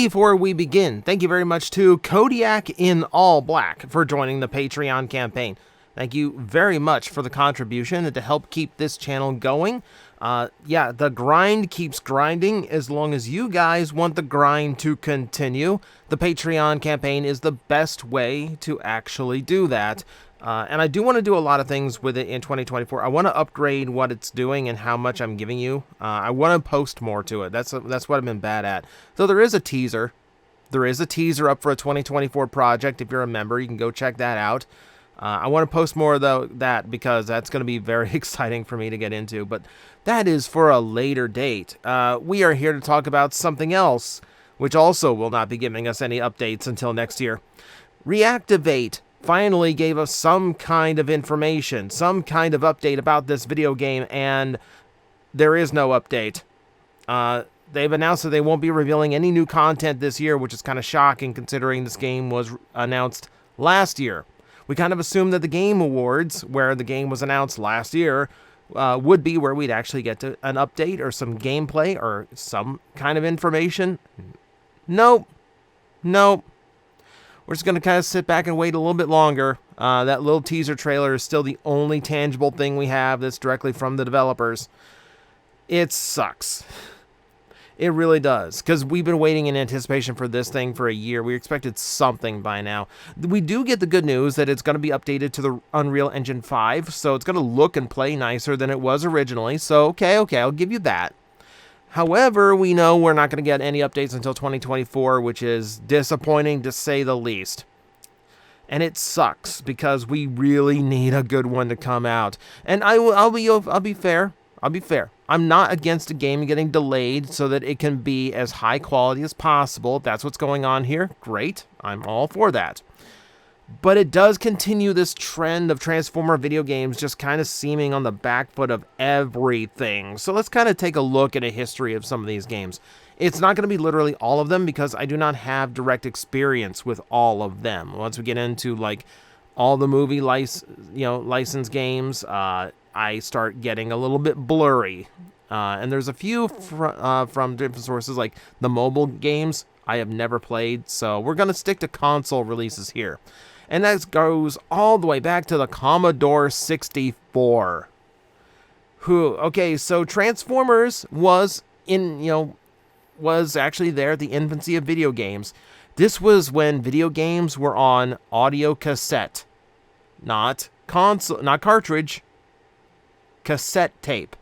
Before we begin, thank you very much to Kodiak in All Black for joining the Patreon campaign. Thank you very much for the contribution and to help keep this channel going. Yeah, the grind keeps grinding as long as you guys want the grind to continue. The Patreon campaign is the best way to actually do that. And I do want to do a lot of things with it in 2024. I want to upgrade what it's doing and how much I'm giving you. I want to post more to it. That's what I've been bad at. So there is a teaser. There is a teaser up for a 2024 project. If you're a member, you can go check that out. I want to post more of that because that's going to be very exciting for me to get into. But that is for a later date. We are here to talk about something else, which also will not be giving us any updates until next year. Reactivate finally gave us some kind of information, some kind of update about this video game, and there is no update. They've announced that they won't be revealing any new content this year, which is kind of shocking considering this game was announced last year. We kind of assumed that the Game Awards, where the game was announced last year, would be where we'd actually get to an update or some gameplay or some kind of information. Nope. We're just going to kind of sit back and wait a little bit longer. That little teaser trailer is still the only tangible thing we have that's directly from the developers. It sucks. It really does, because we've been waiting in anticipation for this thing for a year. We expected something by now. We do get the good news that it's going to be updated to the Unreal Engine 5, so it's going to look and play nicer than it was originally. So, okay, I'll give you that. However, we know we're not going to get any updates until 2024, which is disappointing to say the least. And it sucks, because we really need a good one to come out. And I'll be fair. I'm not against a game getting delayed so that it can be as high quality as possible. If that's what's going on here, great. I'm all for that. But it does continue this trend of Transformer video games just kind of seeming on the back foot of everything. So let's kind of take a look at a history of some of these games. It's not going to be literally all of them because I do not have direct experience with all of them. Once we get into like all the movie license games, I start getting a little bit blurry. And there's a few from different sources, like the mobile games I have never played, so we're going to stick to console releases here. And that goes all the way back to the Commodore 64. Okay, so Transformers was actually there at the infancy of video games. This was when video games were on audio cassette, not cartridge. Cassette tape.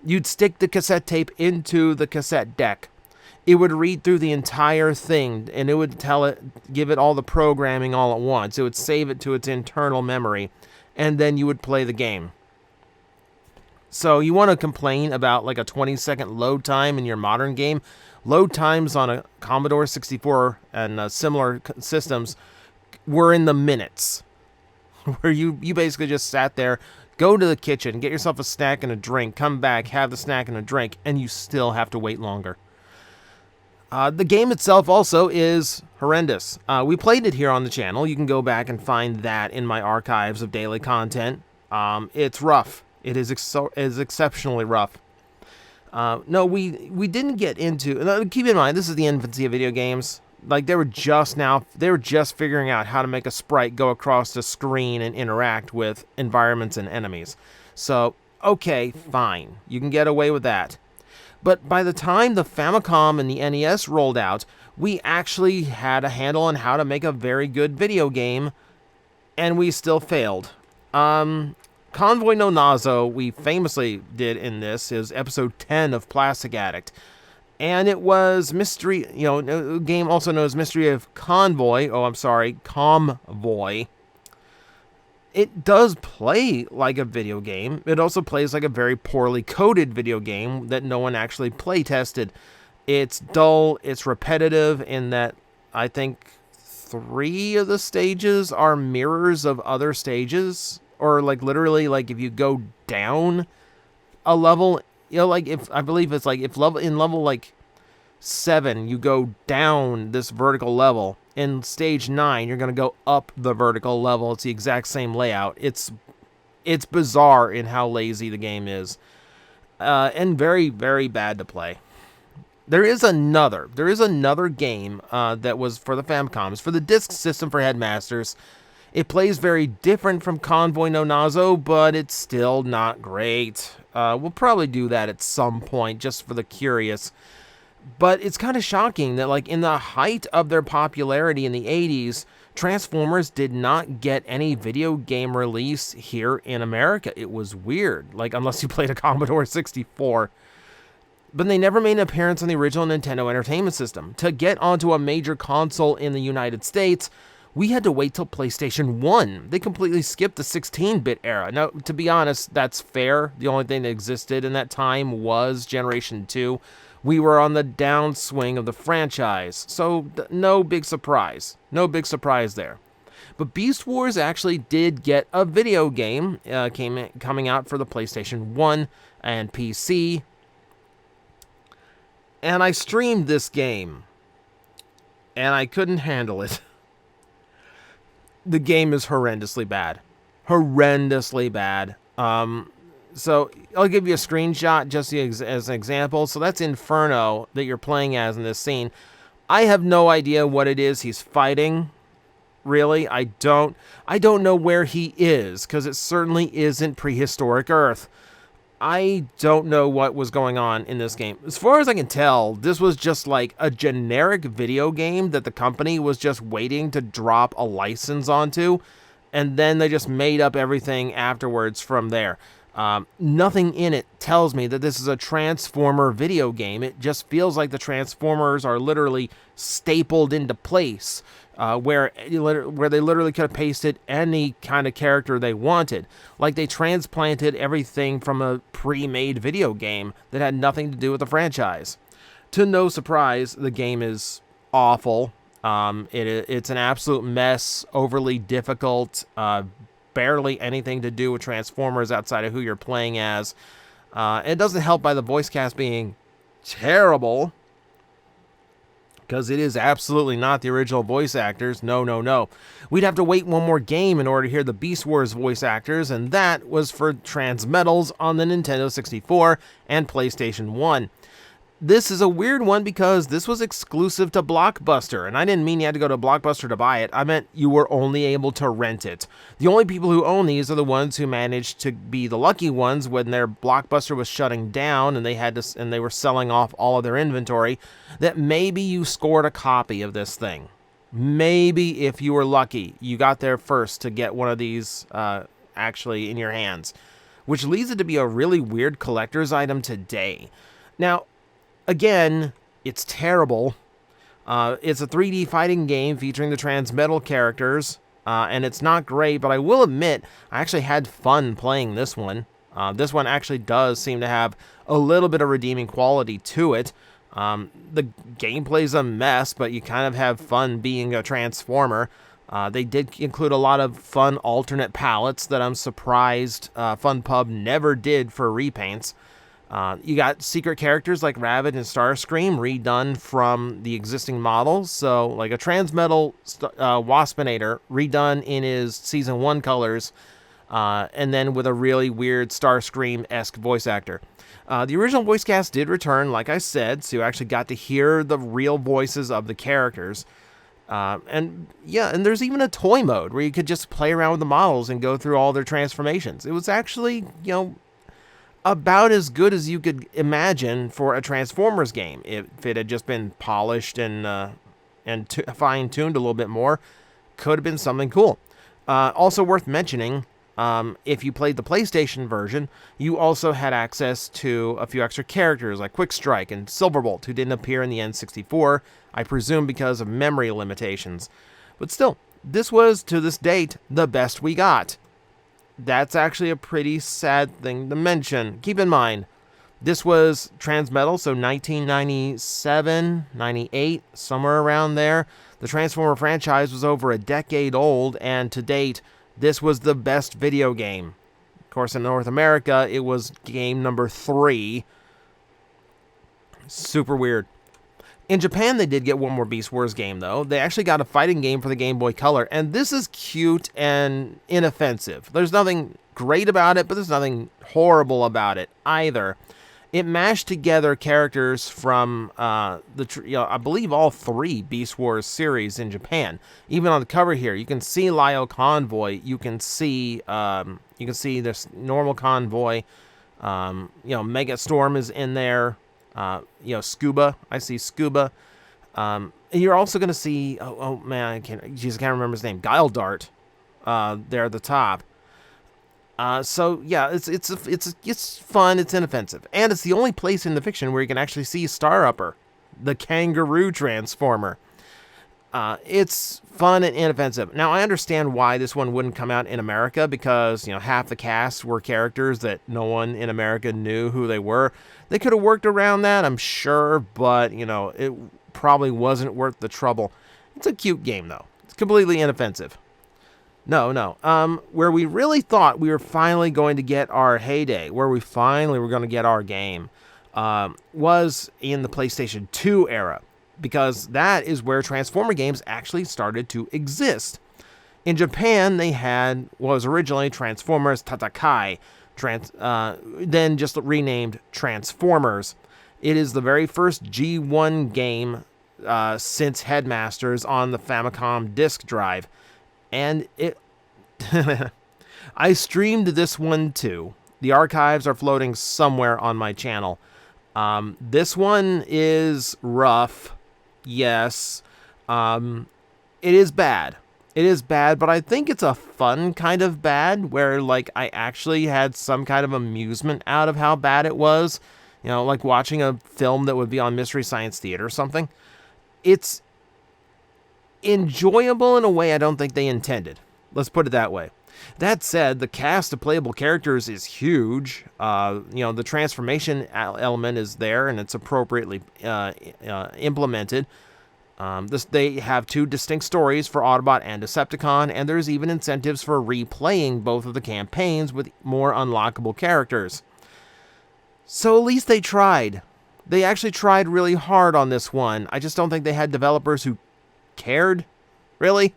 You'd stick the cassette tape into the cassette deck. It would read through the entire thing, and it would give it all the programming all at once. It would save it to its internal memory, and then you would play the game. So you want to complain about like a 20-second load time in your modern game? Load times on a Commodore 64 and similar systems were in the minutes, where you basically just sat there, go to the kitchen, get yourself a snack and a drink, come back, have the snack and a drink, and you still have to wait longer. The game itself also is horrendous. We played it here on the channel. You can go back and find that in my archives of daily content. It's rough. It is exceptionally rough. No, we didn't get into... Keep in mind, this is the infancy of video games. Like, they were just figuring out how to make a sprite go across the screen and interact with environments and enemies. So, okay, fine. You can get away with that. But by the time the Famicom and the NES rolled out, we actually had a handle on how to make a very good video game, and we still failed. Convoy no Nazo, we famously did in this, is episode 10 of Plastic Addict. And it was Mystery, a game also known as Mystery of Convoy. Convoy. It does play like a video game. It also plays like a very poorly coded video game that no one actually play tested. It's dull, it's repetitive in that I think 3 of the stages are mirrors of other stages. Or like literally, like if you go down a level, like if in level like 7 you go down this vertical level, in stage 9 you're going to go up the vertical level. It's the exact same layout. It's bizarre in how lazy the game is, and very, very bad to play. There is another game that was for the Famicom. It's for the Disk System for Headmasters. It plays very different from Convoy no Nazo, but it's still not great. We'll probably do that at some point, just for the curious. But it's kind of shocking that, like, in the height of their popularity in the 80s, Transformers did not get any video game release here in America. It was weird, like, unless you played a Commodore 64. But they never made an appearance on the original Nintendo Entertainment System. To get onto a major console in the United States, we had to wait till PlayStation 1. They completely skipped the 16-bit era. Now, to be honest, that's fair. The only thing that existed in that time was Generation 2. We were on the downswing of the franchise, so no big surprise. No big surprise there. But Beast Wars actually did get a video game coming out for the PlayStation 1 and PC. And I streamed this game, and I couldn't handle it. The game is horrendously bad. Horrendously bad. So I'll give you a screenshot just as an example. So that's Inferno that you're playing as in this scene. I have no idea what it is he's fighting. Really, I don't know where he is, because it certainly isn't prehistoric Earth. I don't know what was going on in this game. As far as I can tell, this was just like a generic video game that the company was just waiting to drop a license onto, and then they just made up everything afterwards from there. Nothing in it tells me that this is a Transformer video game. It just feels like the Transformers are literally stapled into place, where they literally could have pasted any kind of character they wanted. Like they transplanted everything from a pre-made video game that had nothing to do with the franchise. To no surprise, the game is awful. It's an absolute mess, overly difficult, barely anything to do with Transformers outside of who you're playing as. It doesn't help by the voice cast being terrible, because it is absolutely not the original voice actors. No. We'd have to wait one more game in order to hear the Beast Wars voice actors, and that was for Transmetals on the Nintendo 64 and PlayStation 1. This is a weird one because this was exclusive to Blockbuster, and I didn't mean you had to go to Blockbuster to buy it. I meant you were only able to rent it. The only people who own these are the ones who managed to be the lucky ones when their Blockbuster was shutting down and they were selling off all of their inventory, that maybe you scored a copy of this thing. Maybe if you were lucky, you got there first to get one of these actually in your hands, which leads it to be a really weird collector's item today. Now, again, it's terrible. It's a 3D fighting game featuring the Transmetal characters, and it's not great, but I will admit, I actually had fun playing this one. This one actually does seem to have a little bit of redeeming quality to it. The gameplay's a mess, but you kind of have fun being a Transformer. They did include a lot of fun alternate palettes that I'm surprised FunPub never did for repaints. You got secret characters like Ravage and Starscream redone from the existing models. So, like a Transmetal Waspinator redone in his Season 1 colors, and then with a really weird Starscream-esque voice actor. The original voice cast did return, like I said, so you actually got to hear the real voices of the characters. And there's even a toy mode where you could just play around with the models and go through all their transformations. It was actually, about as good as you could imagine for a Transformers game. If it had just been polished and fine-tuned a little bit more, could have been something cool. Also worth mentioning, if you played the PlayStation version, you also had access to a few extra characters like Quick Strike and Silverbolt, who didn't appear in the N64, I presume because of memory limitations. But still, this was, to this date, the best we got. That's actually a pretty sad thing to mention. Keep in mind, this was Transmetal, so 1997, 98, somewhere around there. The Transformer franchise was over a decade old, and to date, this was the best video game. Of course, in North America, it was game number 3. Super weird. In Japan, they did get one more Beast Wars game, though. They actually got a fighting game for the Game Boy Color, and this is cute and inoffensive. There's nothing great about it, but there's nothing horrible about it either. It mashed together characters from I believe all 3 Beast Wars series in Japan. Even on the cover here, you can see Lio Convoy. You can see this normal convoy. Mega Storm is in there. Scuba. I see Scuba. And you're also going to see, oh man, I can't remember his name. Guile Dart, there at the top. So yeah, it's fun, it's inoffensive, and it's the only place in the fiction where you can actually see Star Upper, the kangaroo transformer. It's fun and inoffensive. Now I understand why this one wouldn't come out in America, because half the cast were characters that no one in America knew who they were. They could have worked around that, I'm sure, but it probably wasn't worth the trouble. It's a cute game though. It's completely inoffensive. No. Where we really thought we were finally going to get our heyday, where we finally were going to get our game, was in the PlayStation 2 era, because that is where Transformer games actually started to exist. In Japan, they had what was originally Transformers Tatakai, then just renamed Transformers. It is the very first G1 game since Headmasters on the Famicom disk drive. And I streamed this one too. The archives are floating somewhere on my channel. This one is rough. Yes. It is bad. It is bad, but I think it's a fun kind of bad, where I actually had some kind of amusement out of how bad it was. Like watching a film that would be on Mystery Science Theater or something. It's enjoyable in a way I don't think they intended. Let's put it that way. That said, the cast of playable characters is huge. The transformation element is there, and it's appropriately implemented. They have 2 distinct stories for Autobot and Decepticon, and there's even incentives for replaying both of the campaigns with more unlockable characters. So at least they tried. They actually tried really hard on this one. I just don't think they had developers who cared, really.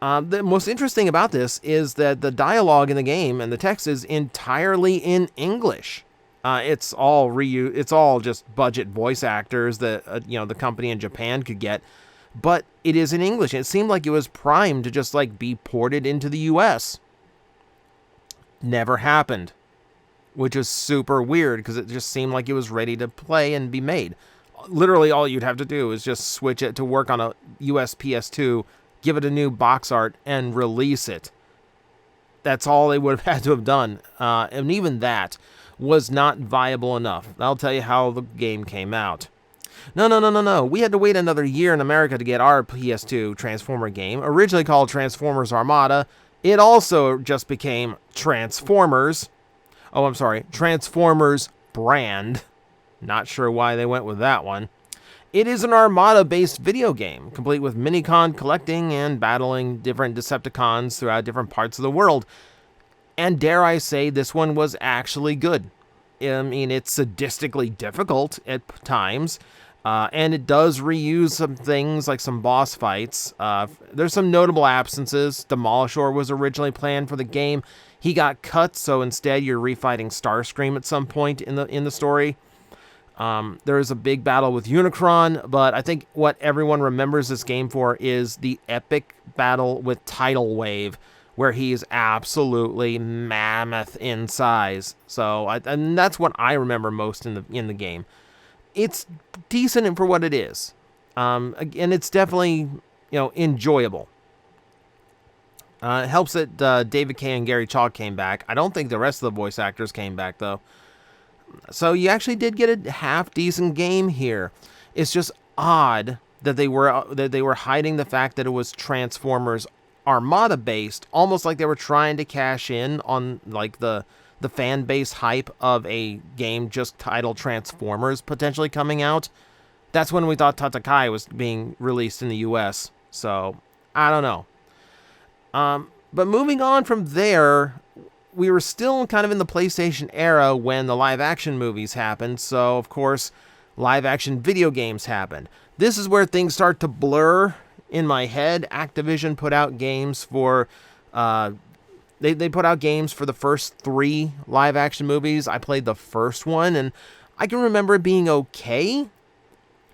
The most interesting about this is that the dialogue in the game and the text is entirely in English. It's all just budget voice actors that the company in Japan could get, but it is in English. It seemed like it was primed to just be ported into the US. Never happened, which is super weird, because it just seemed like it was ready to play and be made. Literally all you'd have to do is just switch it to work on a US PS2, give it a new box art, and release it. That's all they would have had to have done. And even that was not viable enough. I'll tell you how the game came out. No. We had to wait another year in America to get our PS2 Transformer game, originally called Transformers Armada. It also just became Transformers. Oh, I'm sorry, Transformers Brand. Not sure why they went with that one. It is an Armada-based video game, complete with Minicon collecting and battling different Decepticons throughout different parts of the world. And dare I say, this one was actually good. I mean, it's sadistically difficult at times, and it does reuse some things, like some boss fights. There's some notable absences. Demolishor was originally planned for the game. He got cut, so instead you're refighting Starscream at some point in the story. There is a big battle with Unicron, but I think what everyone remembers this game for is the epic battle with Tidal Wave, where he is absolutely mammoth in size. So, and that's what I remember most in the game. It's decent for what it is, and it's definitely enjoyable. It helps that David Kay and Gary Chalk came back. I don't think the rest of the voice actors came back though. So you actually did get a half-decent game here. It's just odd that they were hiding the fact that it was Transformers Armada-based, almost like they were trying to cash in on the fan base hype of a game just titled Transformers potentially coming out. That's when we thought Tatakai was being released in the US. So I don't know. But moving on from there, we were still kind of in the PlayStation era when the live-action movies happened, so of course, live-action video games happened. This is where things start to blur in my head. Activision put out games for They put out games for the first 3 live action movies. I played the first one, and I can remember it being okay,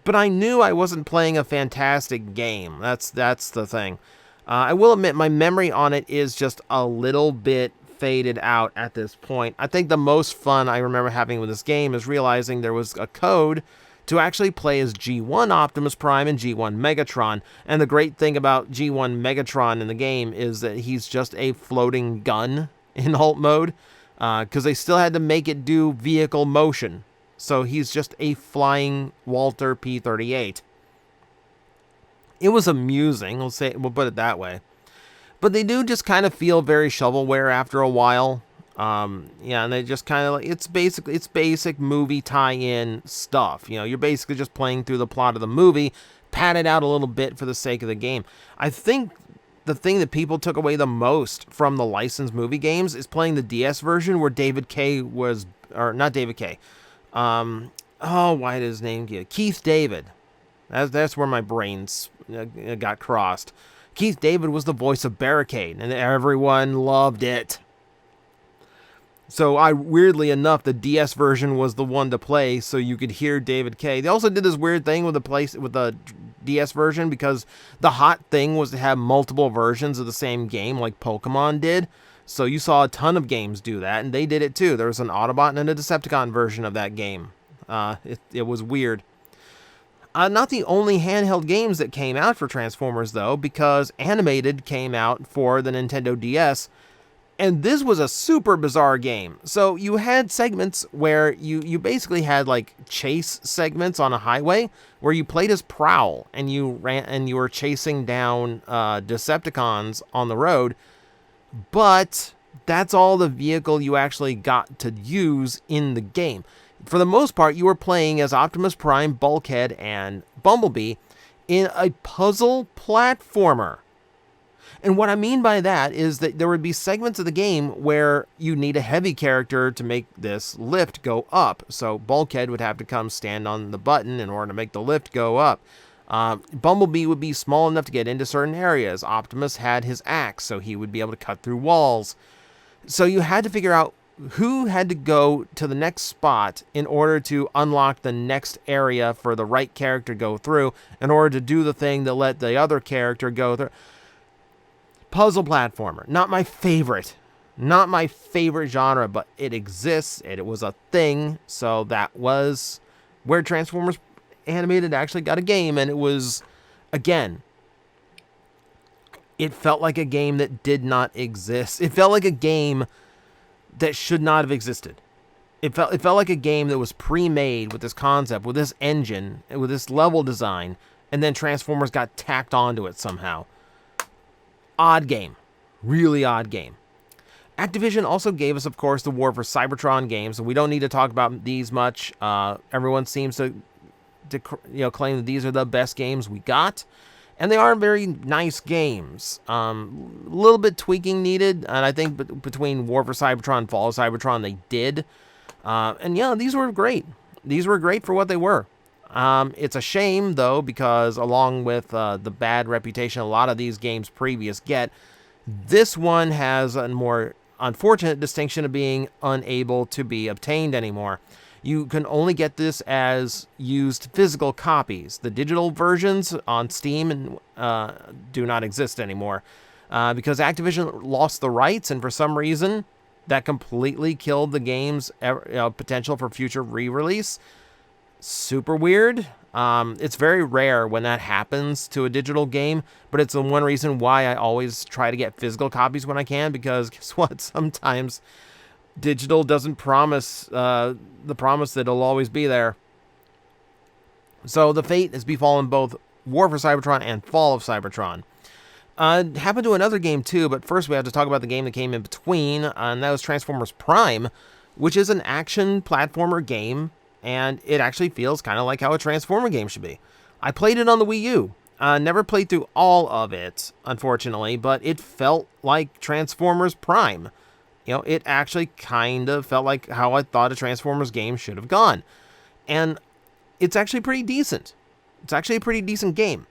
but I knew I wasn't playing a fantastic game. That's the thing. I will admit my memory on it is just a little bit faded out at this point. I think the most fun I remember having with this game is realizing there was a code to actually play as G1 Optimus Prime and G1 Megatron. And the great thing about G1 Megatron in the game is that he's just a floating gun in alt mode, because they still had to make it do vehicle motion. So he's just a flying Walter P-38. It was amusing, we'll put it that way. But they do just kind of feel very shovelware after a while. Yeah, and they just kind of like, it's basic movie tie-in stuff. You know, you're basically just playing through the plot of the movie, padded out a little bit for the sake of the game. I think the thing that people took away the most from the licensed movie games is playing the DS version where David K was, or not David K. Why did his name get Keith David? That's where my brains got crossed. Keith David was the voice of Barricade, and everyone loved it. So weirdly enough, the DS version was the one to play, so you could hear David K. They also did this weird thing with the DS version, because the hot thing was to have multiple versions of the same game, like Pokemon did. So you saw a ton of games do that, and they did it too. There was an Autobot and a Decepticon version of that game. It was weird. Not the only handheld games that came out for Transformers, though, because Animated came out for the Nintendo DS, and this was a super bizarre game. So you had segments where you basically had like chase segments on a highway where you played as Prowl and you were chasing down Decepticons on the road, but that's all the vehicle you actually got to use in the game. For the most part, you were playing as Optimus Prime, Bulkhead, and Bumblebee in a puzzle platformer. And what I mean by that is that there would be segments of the game where you need a heavy character to make this lift go up. So Bulkhead would have to come stand on the button in order to make the lift go up. Bumblebee would be small enough to get into certain areas. Optimus had his axe, so he would be able to cut through walls. So you had to figure out who had to go to the next spot in order to unlock the next area for the right character to go through, in order to do the thing that let the other character go through. Puzzle platformer. Not my favorite genre, but it exists, and it was a thing, so that was where Transformers Animated actually got a game, and it was, again, it felt like a game that did not exist. It felt like a game that should not have existed. It felt like a game that was pre-made with this concept, with this engine, with this level design, and then Transformers got tacked onto it somehow. Odd game. Really odd game. Activision also gave us, of course, the War for Cybertron games, and we don't need to talk about these much. Everyone seems to claim that these are the best games we got, and they are very nice games. A little bit tweaking needed, and I think between War for Cybertron and Fall of Cybertron, they did. And yeah, these were great. These were great for what they were. It's a shame, though, because along with the bad reputation a lot of these games previous get, this one has a more unfortunate distinction of being unable to be obtained anymore. You can only get this as used physical copies. The digital versions on Steam do not exist anymore because Activision lost the rights, and for some reason that completely killed the game's potential for future re-release. Super weird. It's very rare when that happens to a digital game, but it's the one reason why I always try to get physical copies when I can, because guess what? Sometimes digital doesn't promise the promise that it'll always be there. So the fate has befallen both War for Cybertron and Fall of Cybertron. It happened to another game too, but first we have to talk about the game that came in between, and that was Transformers Prime, which is an action platformer game, and it actually feels kind of like how a Transformer game should be. I played it on the Wii U. Never played through all of it, unfortunately, but it felt like Transformers Prime. You know, it actually kind of felt like how I thought a Transformers game should have gone. And it's actually pretty decent. It's actually a pretty decent game.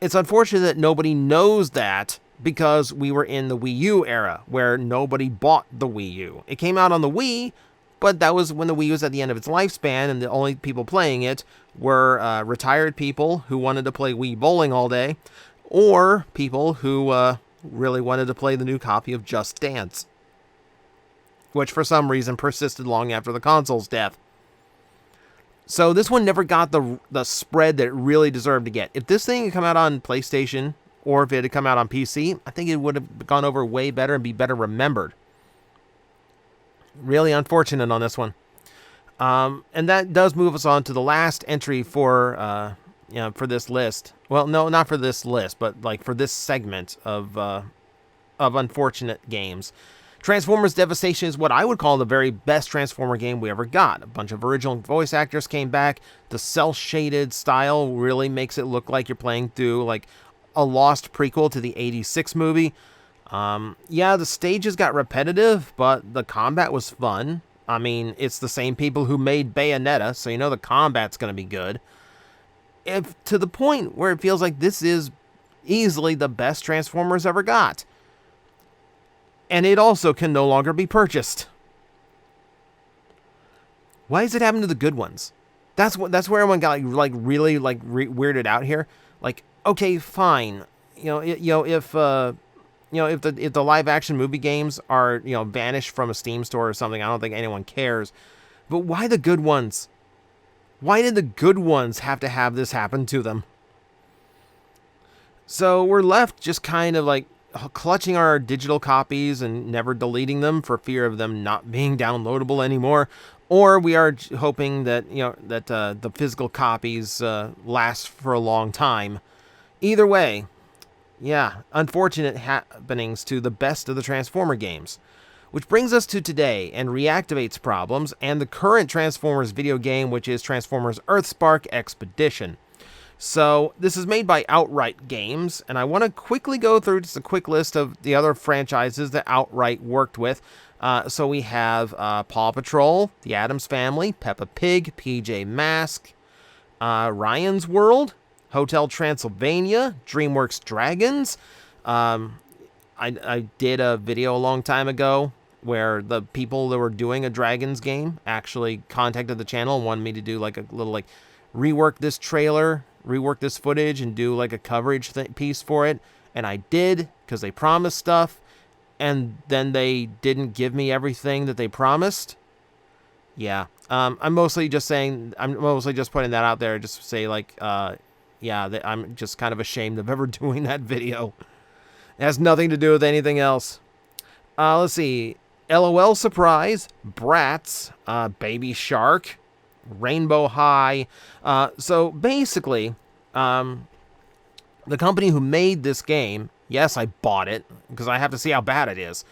It's unfortunate that nobody knows that because we were in the Wii U era where nobody bought the Wii U. It came out on the Wii, but that was when the Wii was at the end of its lifespan, and the only people playing it were retired people who wanted to play Wii bowling all day, or people who really wanted to play the new copy of Just Dance, which for some reason persisted long after the console's death. So this one never got the spread that it really deserved to get. If this thing had come out on PlayStation, or if it had come out on PC, I think it would have gone over way better and be better remembered. Really unfortunate on this one. And that does move us on to the last entry for this list. Well, no, not for this list, but like for this segment of unfortunate games. Transformers Devastation is what I would call the very best Transformer game we ever got. A bunch of original voice actors came back. The cel-shaded style really makes it look like you're playing through like a lost prequel to the 86 movie. Yeah, the stages got repetitive, but the combat was fun. I mean, it's the same people who made Bayonetta, so you know the combat's going to be good. To the point where it feels like this is easily the best Transformers ever got. And it also can no longer be purchased. Why does it happen to the good ones? That's where everyone got really weirded out here. Like, okay, fine. If the live action movie games are, vanished from a Steam store or something, I don't think anyone cares. But why the good ones? Why did the good ones have to have this happen to them? So we're left just kind of like clutching our digital copies and never deleting them for fear of them not being downloadable anymore. Or we are hoping that, the physical copies last for a long time. Either way, yeah, unfortunate happenings to the best of the Transformer games. Which brings us to today and reactivates problems and the current Transformers video game, which is Transformers Earthspark Expedition. So this is made by Outright Games, and I want to quickly go through just a quick list of the other franchises that Outright worked with. So we have Paw Patrol, The Addams Family, Peppa Pig, PJ Masks, Ryan's World, Hotel Transylvania, DreamWorks Dragons. I did a video a long time ago where the people that were doing a Dragons game actually contacted the channel and wanted me to do like a little rework this trailer, rework this footage, and do like a coverage piece for it. And I did, because they promised stuff, and then they didn't give me everything that they promised. Yeah, I'm mostly just putting that out there just to say I'm just kind of ashamed of ever doing that video. It has nothing to do with anything else. Let's see. LOL Surprise, Bratz, Baby Shark, Rainbow High. So basically, the company who made this game, yes, I bought it because I have to see how bad it is.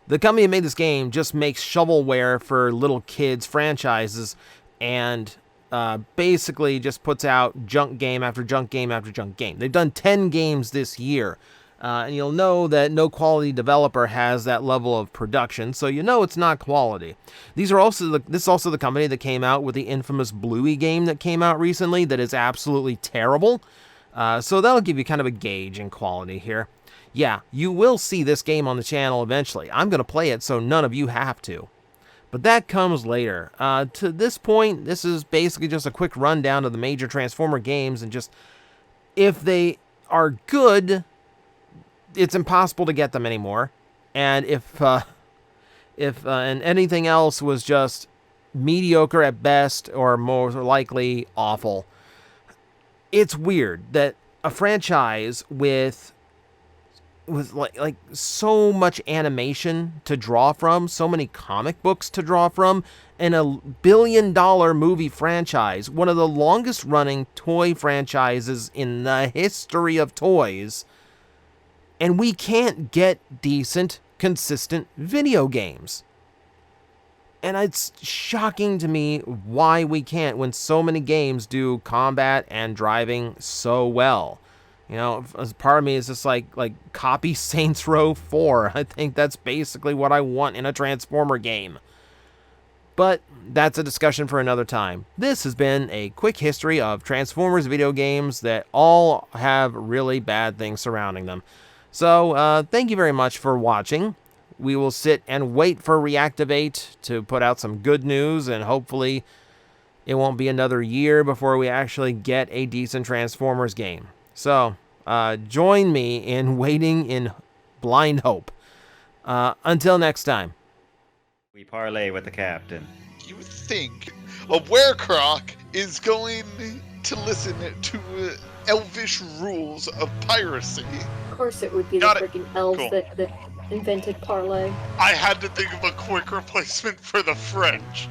The company that made this game just makes shovelware for little kids franchises and basically just puts out junk game after junk game after junk game. They've done 10 games this year. And you'll know that no quality developer has that level of production, so you know it's not quality. This is also the company that came out with the infamous Bluey game that came out recently that is absolutely terrible. So that'll give you kind of a gauge in quality here. Yeah, you will see this game on the channel eventually. I'm going to play it so none of you have to. But that comes later. To this point, this is basically just a quick rundown of the major Transformer games, and just if they are good, it's impossible to get them anymore. And if anything else was just mediocre at best or more likely awful. It's weird that a franchise with like so much animation to draw from, so many comic books to draw from, and $1 billion movie franchise, one of the longest running toy franchises in the history of toys, and we can't get decent, consistent video games. And it's shocking to me why we can't when so many games do combat and driving so well. You know, as part of me is just like copy Saints Row 4. I think that's basically what I want in a Transformer game. But that's a discussion for another time. This has been a quick history of Transformers video games that all have really bad things surrounding them. So, thank you very much for watching. We will sit and wait for Reactivate to put out some good news, and hopefully it won't be another year before we actually get a decent Transformers game. So, join me in waiting in blind hope. Until next time. We parlay with the captain. You would think a werecroc is going to listen to elvish rules of piracy. Of course it would be the Got it. freaking elves Cool. that invented parlay. I had to think of a quick replacement for the French.